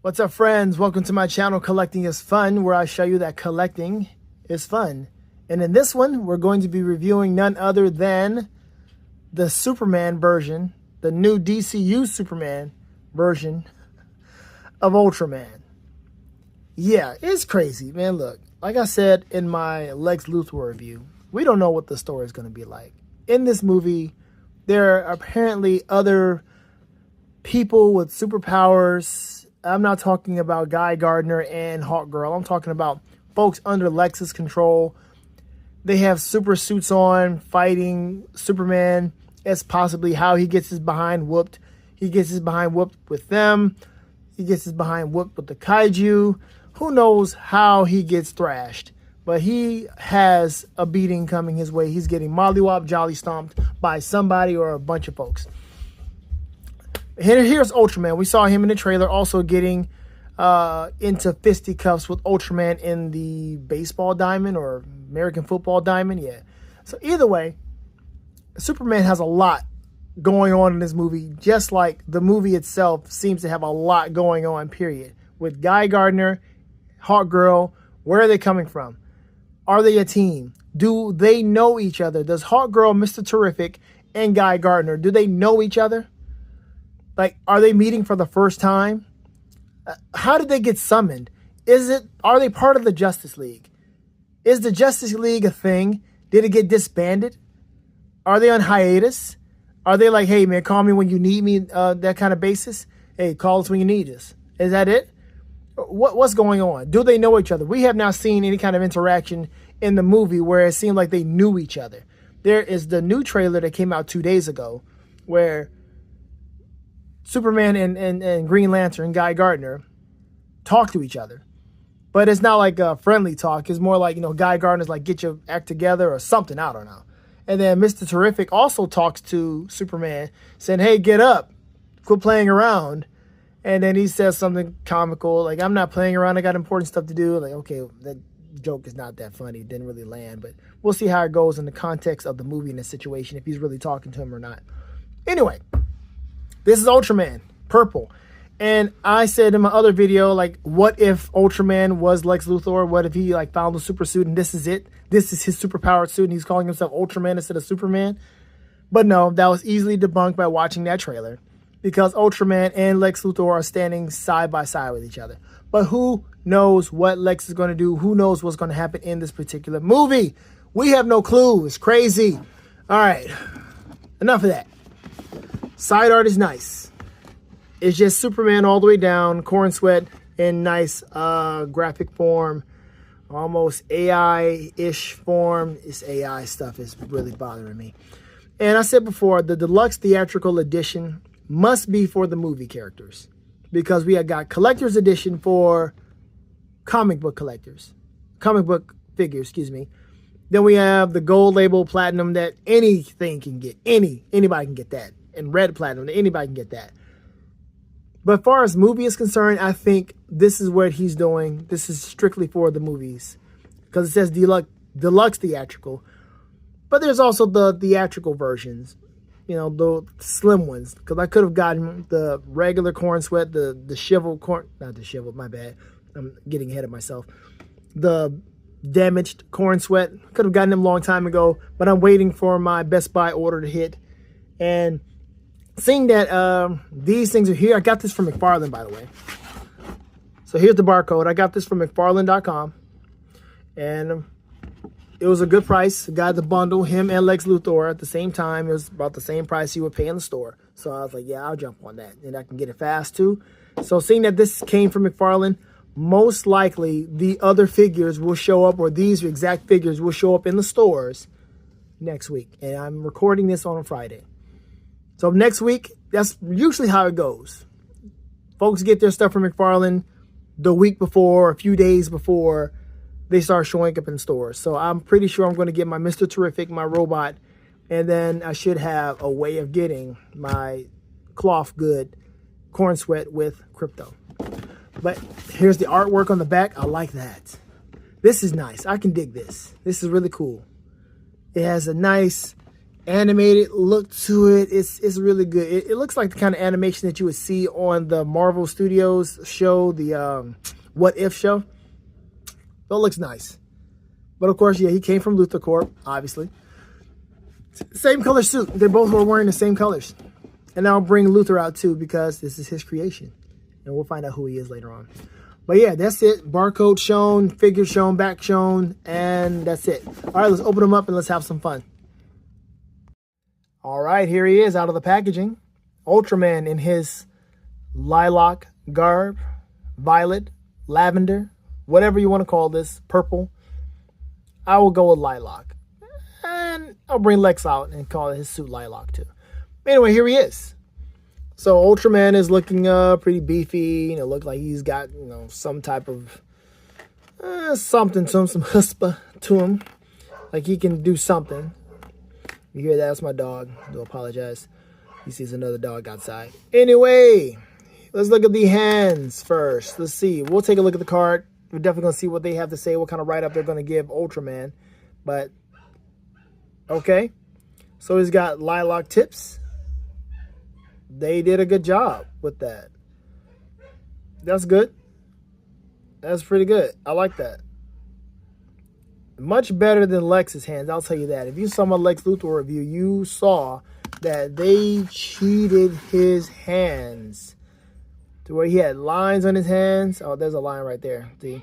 What's up, friends? Welcome to my channel, Collecting is Fun, where I show you that collecting is fun. And in this one, we're going to be reviewing none other than the Superman version, the new DCU Superman version of Ultraman. Yeah, it's crazy, man. Look, like I said in my Lex Luthor review, we don't know what the story is going to be like. In this movie, there are apparently other people with superpowers. I'm not talking about Guy Gardner and Hawkgirl. I'm talking about folks under Lex's control. They have super suits on, fighting Superman. That's possibly how he gets his behind whooped. He gets his behind whooped with them. He gets his behind whooped with the kaiju. Who knows how he gets thrashed. But he has a beating coming his way. He's getting mollywopped, jolly stomped by somebody or a bunch of folks. Here's Ultraman. We saw him in the trailer also getting into fisticuffs with Ultraman in the baseball diamond or American football diamond. Yeah. So either way, Superman has a lot going on in this movie, just like the movie itself seems to have a lot going on, period. With Guy Gardner, Hawkgirl, where are they coming from? Are they a team? Do they know each other? Does Hawkgirl, Mr. Terrific, and Guy Gardner, do they know each other? Like, are they meeting for the first time? How did they get summoned? Are they part of the Justice League? Is the Justice League a thing? Did it get disbanded? Are they on hiatus? Are they like, hey, man, call me when you need me, that kind of basis? Hey, call us when you need us. Is that it? What's going on? Do they know each other? We have not seen any kind of interaction in the movie where it seemed like they knew each other. There is the new trailer that came out 2 days ago where Superman and Green Lantern, Guy Gardner, talk to each other. But it's not like a friendly talk. It's more like, you know, Guy Gardner's like, get your act together or something. I don't know. And then Mr. Terrific also talks to Superman saying, hey, get up. Quit playing around. And then he says something comical, like, I'm not playing around. I got important stuff to do. Like, okay, that joke is not that funny. It didn't really land. But we'll see how it goes in the context of the movie and the situation, if he's really talking to him or not. Anyway. This is Ultraman, purple. And I said in my other video, like, what if Ultraman was Lex Luthor? What if he, like, found a super suit and this is it? This is his superpowered suit and he's calling himself Ultraman instead of Superman? But no, that was easily debunked by watching that trailer. Because Ultraman and Lex Luthor are standing side by side with each other. But who knows what Lex is going to do? Who knows what's going to happen in this particular movie? We have no clue. It's crazy. All right. Enough of that. Side art is nice. It's just Superman all the way down, corn sweat in nice graphic form, almost AI-ish form. This AI stuff is really bothering me. And I said before, the deluxe theatrical edition must be for the movie characters because we have got collector's edition for comic book figures, excuse me. Then we have the gold label platinum that anything can get. Anybody can get that. And red platinum, anybody can get that. But as far as movie is concerned, I think this is what he's doing. This is strictly for the movies. Because it says deluxe theatrical. But there's also the theatrical versions. You know, the slim ones. Because I could have gotten the regular corn sweat, the disheveled corn... Not disheveled, my bad. I'm getting ahead of myself. The damaged corn sweat. Could have gotten them a long time ago. But I'm waiting for my Best Buy order to hit. And seeing that these things are here, I got this from McFarlane, by the way. So here's the barcode. I got this from McFarlane.com. And it was a good price. I got the bundle, him and Lex Luthor at the same time. It was about the same price you would pay in the store. So I was like, yeah, I'll jump on that. And I can get it fast too. So seeing that this came from McFarlane, most likely the other figures will show up, or these exact figures will show up in the stores next week. And I'm recording this on a Friday. So next week, that's usually how it goes. Folks get their stuff from McFarlane the week before, a few days before they start showing up in stores. So I'm pretty sure I'm going to get my Mr. Terrific, my robot, and then I should have a way of getting my cloth good corn sweat with crypto. But here's the artwork on the back. I like that. This is nice. I can dig this. This is really cool. It has a nice animated look to it. It's really good. It looks like the kind of animation that you would see on the Marvel Studios show, the What If show. So it looks nice. But of course, yeah, he came from Luthor Corp, obviously. Same color suit. They both were wearing the same colors. And I'll bring Luthor out too because this is his creation. And we'll find out who he is later on. But yeah, that's it. Barcode shown, figure shown, back shown, and that's it. All right, let's open them up and let's have some fun. All right, here he is out of the packaging. Ultraman in his lilac garb, violet, lavender, whatever you want to call this, purple. I will go with lilac. And I'll bring Lex out and call his suit lilac too. Anyway, here he is. So Ultraman is looking pretty beefy. You know, look like he's got, you know, some type of something to him, some chutzpah to him. Like he can do something. You hear that? That's my dog. I do apologize. He sees another dog outside. Anyway, let's look at the hands first. Let's see. We'll take a look at the card. We're definitely going to see what they have to say, what kind of write-up they're going to give Ultraman. But, okay. So he's got lilac tips. They did a good job with that. That's good. That's pretty good. I like that. Much better than Lex's hands, I'll tell you that. If you saw my Lex Luthor review, you saw that they cheated his hands to where he had lines on his hands. Oh, there's a line right there. See?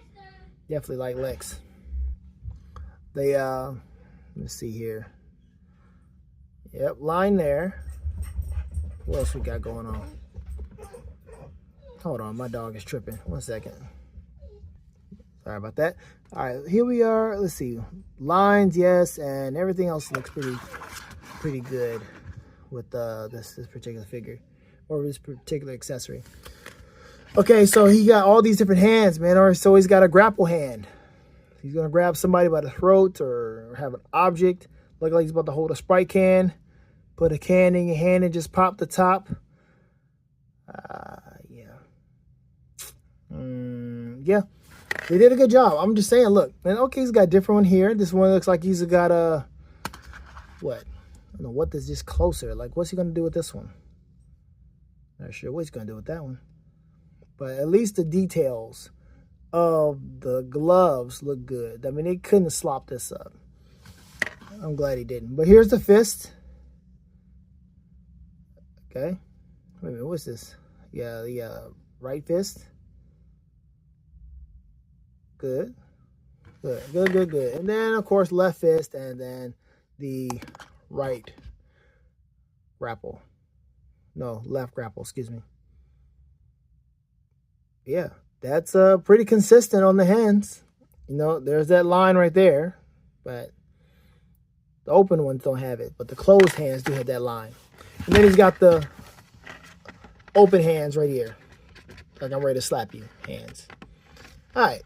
Definitely like Lex. They, let's see here. Yep, line there. What else we got going on? Hold on, my dog is tripping. 1 second. Sorry about that. All right, here we are. Let's see. Lines, yes, and everything else looks pretty good with this particular figure or this particular accessory. Okay, so he got all these different hands, man. Or so he's got a grapple hand. He's gonna grab somebody by the throat or have an object. Look like he's about to hold a Sprite can. Put a can in your hand and just pop the top. Yeah. Yeah. They did a good job. I'm just saying, look. And okay, he's got a different one here. This one looks like he's got a... What? I don't know what is just closer. Like, what's he going to do with this one? Not sure what he's going to do with that one. But at least the details of the gloves look good. I mean, they couldn't have slopped this up. I'm glad he didn't. But here's the fist. Okay. Wait a minute, what's this? Yeah, the right fist. Good. Good. And then, of course, left fist, and then the right grapple. No, left grapple, excuse me. Yeah, that's pretty consistent on the hands. You know, there's that line right there, but the open ones don't have it, but the closed hands do have that line. And then he's got the open hands right here. Like I'm ready to slap you hands. All right.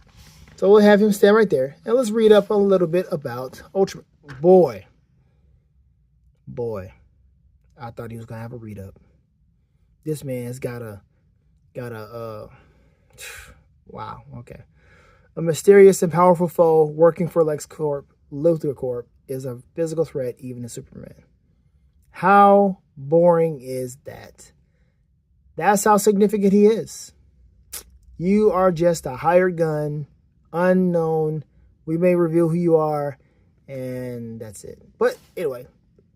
So we'll have him stand right there. And let's read up a little bit about Ultraman. Boy. I thought he was going to have a read up. This man's got a, wow, okay. A mysterious and powerful foe working for Luthor Corp is a physical threat even to Superman. How boring is that? That's how significant he is. You are just a hired gun, unknown. We may reveal who you are, and that's it. But anyway,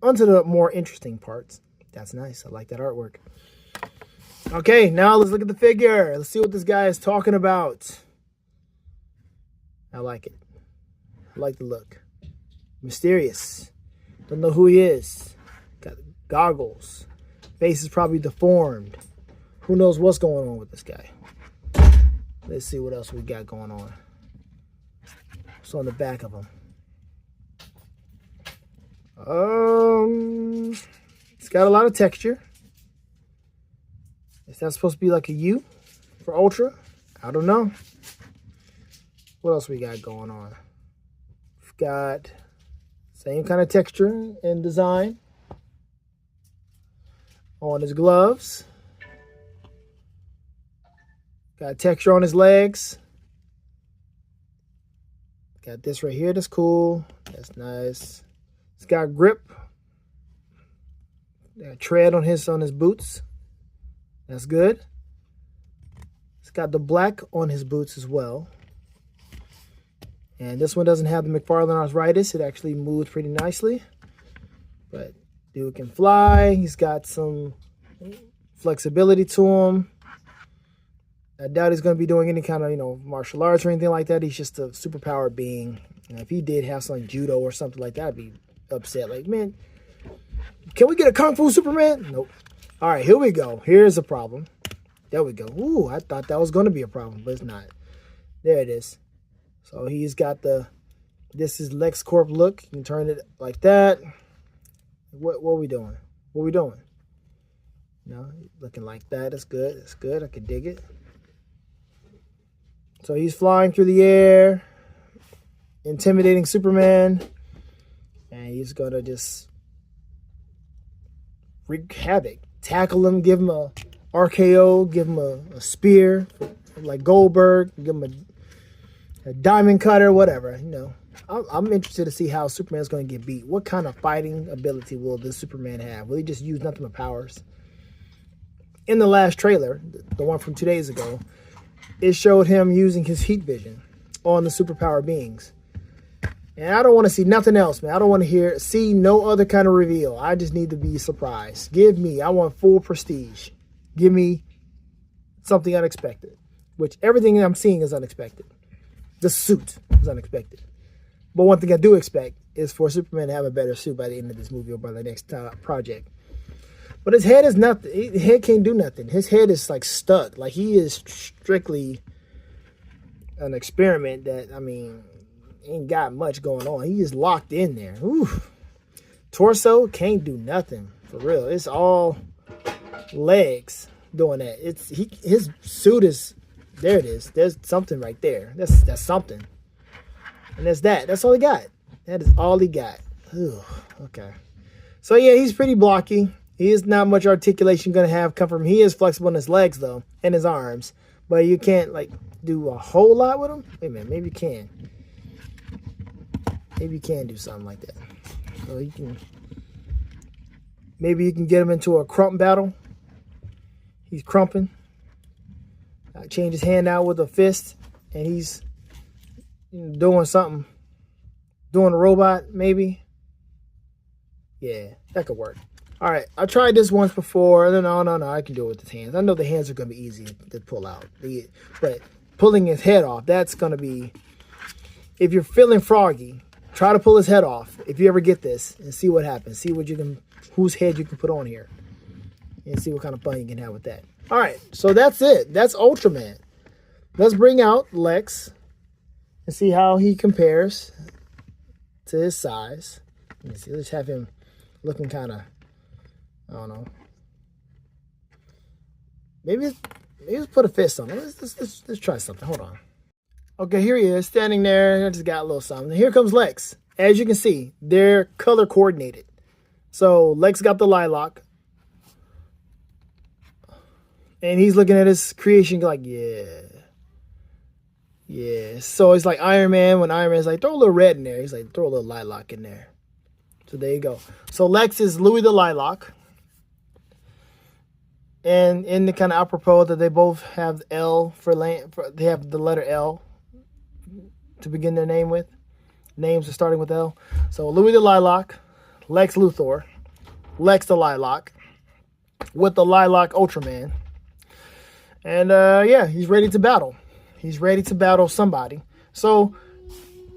on to the more interesting parts. That's nice. I like that artwork. Okay, now let's look at the figure. Let's see what this guy is talking about. I like it. I like the look. Mysterious. Don't know who he is. Got goggles. Face is probably deformed. Who knows what's going on with this guy. Let's see what else we got going on. What's on the back of him? It's got a lot of texture. Is that supposed to be like a U for Ultra? I don't know. What else we got going on? We've got same kind of texture and design on his gloves. Got texture on his legs. Got this right here. That's cool. That's nice. It's got grip. tread on his boots. That's good. It's got the black on his boots as well. And this one doesn't have the McFarlane arthritis. It actually moves pretty nicely. But dude can fly. He's got some flexibility to him. I doubt he's going to be doing any kind of, martial arts or anything like that. He's just a superpowered being. And if he did have some judo or something like that, I'd be upset. Like, man, can we get a Kung Fu Superman? Nope. All right, here we go. Here's a problem. There we go. Ooh, I thought that was going to be a problem, but it's not. There it is. So he's got this is LexCorp look. You can turn it like that. What are we doing? What are we doing? Looking like that. That's good. That's good. I can dig it. So he's flying through the air, intimidating Superman, and he's going to just wreak havoc. Tackle him, give him a RKO, give him a spear, like Goldberg, give him a diamond cutter, whatever. I'm interested to see how Superman's going to get beat. What kind of fighting ability will this Superman have? Will he just use nothing but powers? In the last trailer, the one from 2 days ago, it showed him using his heat vision on the superpower beings. And I don't want to see nothing else, man. I don't want to see no other kind of reveal. I just need to be surprised. I want full prestige. Give me something unexpected, which everything I'm seeing is unexpected. The suit is unexpected. But one thing I do expect is for Superman to have a better suit by the end of this movie or by the next project. But his head is nothing. His head can't do nothing. His head is like stuck. Like he is strictly an experiment that, ain't got much going on. He is locked in there. Oof. Torso can't do nothing. For real. It's all legs doing that. His suit is, there it is. There's something right there. That's something. And that's that. That's all he got. That is all he got. Ooh, okay. So yeah, he's pretty blocky. He is not much articulation going to have come from him. He is flexible in his legs, though, and his arms. But you can't, do a whole lot with him. Wait a minute. Maybe you can. Maybe you can do something like that. So maybe you can get him into a crump battle. He's crumping. Change his hand out with a fist, and he's doing something. Doing a robot, maybe. Yeah, that could work. All right, I tried this once before. No, I can do it with the hands. I know the hands are going to be easy to pull out. But pulling his head off, that's going to be... If you're feeling froggy, try to pull his head off if you ever get this and see what happens. See whose head you can put on here and see what kind of fun you can have with that. All right, so that's it. That's Ultraman. Let's bring out Lex and see how he compares to his size. Let me see. Let's have him looking kind of... I don't know. Maybe let's put a fist on him. Let's try something. Hold on. Okay, here he is standing there. I just got a little something. Here comes Lex. As you can see, they're color coordinated. So Lex got the lilac. And he's looking at his creation like, yeah. Yeah. So it's like Iron Man. When Iron Man's like, throw a little red in there. He's like, throw a little lilac in there. So there you go. So Lex is Louis the Lilac. And in the kind of apropos that they both have L for they have the letter L to begin their name with. Names are starting with L. So Louis the Lilac, Lex Luthor, Lex the Lilac, with the Lilac Ultraman. And yeah, he's ready to battle. He's ready to battle somebody. So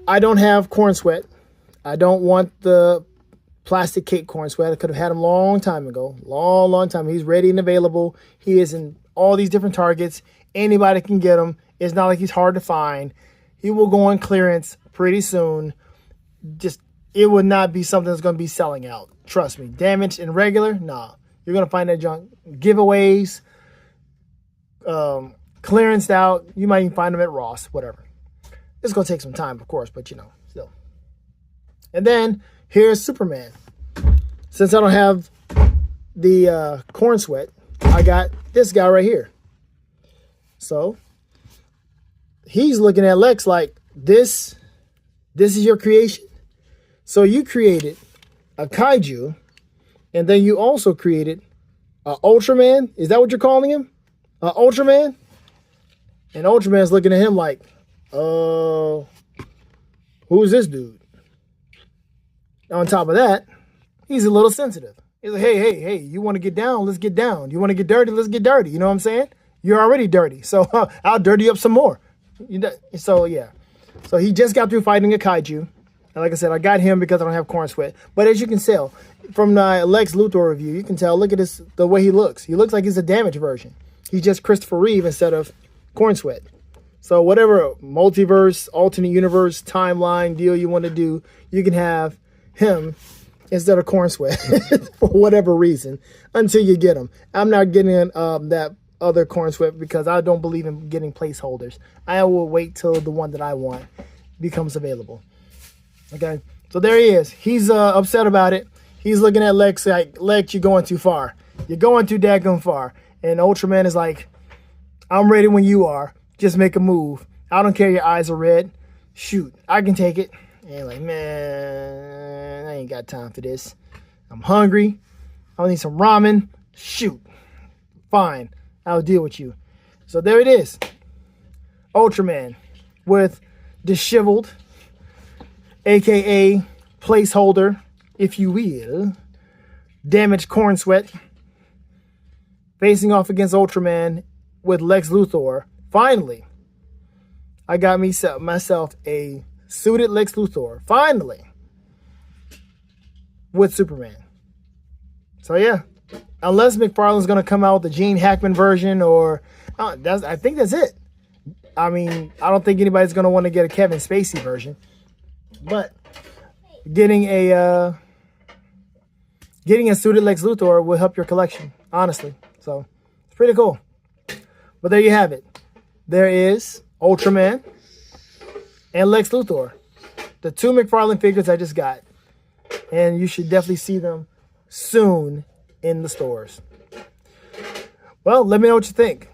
I don't have Corn Sweat. I don't want the plastic cake Corn Sweat. I could have had him long time ago. Long time. He's ready and available. He is in all these different targets. Anybody can get him. It's not like he's hard to find. He will go on clearance pretty soon. Just, it would not be something that's going to be selling out. Trust me. Damaged and regular? Nah. You're going to find that junk. Giveaways. Clearanced out. You might even find them at Ross. Whatever. It's going to take some time, of course, but still. And then here's Superman. Since I don't have the Corn Sweat, I got this guy right here. So he's looking at Lex like, this is your creation? So you created a kaiju And then you also created Ultraman. Is that what you're calling him? Ultraman? And Ultraman's looking at him like, who is this dude? On top of that, he's a little sensitive. He's like, hey, you want to get down? Let's get down. You want to get dirty? Let's get dirty. You know what I'm saying? You're already dirty, so I'll dirty you up some more. So, yeah. So he just got through fighting a kaiju. And like I said, I got him because I don't have corn sweat. But as you can tell, from the Lex Luthor review, you can tell, look at this, the way he looks. He looks like he's a damaged version. He's just Christopher Reeve instead of corn sweat. So whatever multiverse, alternate universe, timeline deal you want to do, you can have him instead of corn sweat for whatever reason until you get him. I'm not getting that other corn sweat because I don't believe in getting placeholders. I will wait till the one that I want becomes available. Okay, so there he is. He's upset about it. He's looking at Lex like, Lex, you're going too far. You're going too daggone far. And Ultraman is like, I'm ready when you are. Just make a move. I don't care your eyes are red. Shoot, I can take it. And like, man, I ain't got time for this. I'm hungry. I need some ramen. Shoot. Fine. I'll deal with you. So there it is. Ultraman with disheveled, aka placeholder, if you will, damaged corn sweat, facing off against Ultraman with Lex Luthor. Finally, I got myself a suited Lex Luthor. Finally, with Superman. So yeah, unless McFarlane's going to come out with the Gene Hackman version, or I think that's it. I mean, I don't think anybody's going to want to get a Kevin Spacey version, but getting a suited Lex Luthor will help your collection, honestly. So it's pretty cool. But there you have it. There is Ultraman and Lex Luthor, the two McFarlane figures I just got, and you should definitely see them soon in the stores. Well, let me know what you think.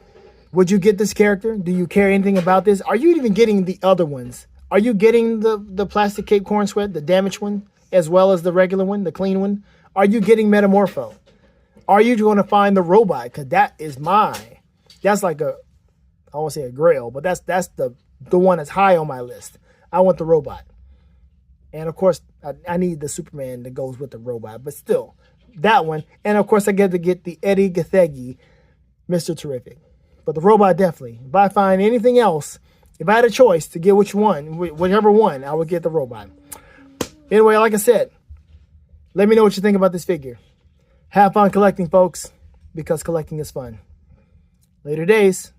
Would you get this character? Do you care anything about this? Are you even getting the other ones? Are you getting the plastic cape corn sweat, the damaged one, as well as the regular one, the clean one? Are you getting Metamorpho? Are you going to find the robot? Because that's like a, I won't say a grail, but that's the one that's high on my list. I want the robot. And of course, I need the Superman that goes with the robot, but still, that one. And of course, I get to get the Eddie Gathegi, Mr. Terrific. But the robot, definitely. If I find anything else, if I had a choice to get whichever one, I would get the robot. Anyway, like I said, let me know what you think about this figure. Have fun collecting, folks, because collecting is fun. Later days.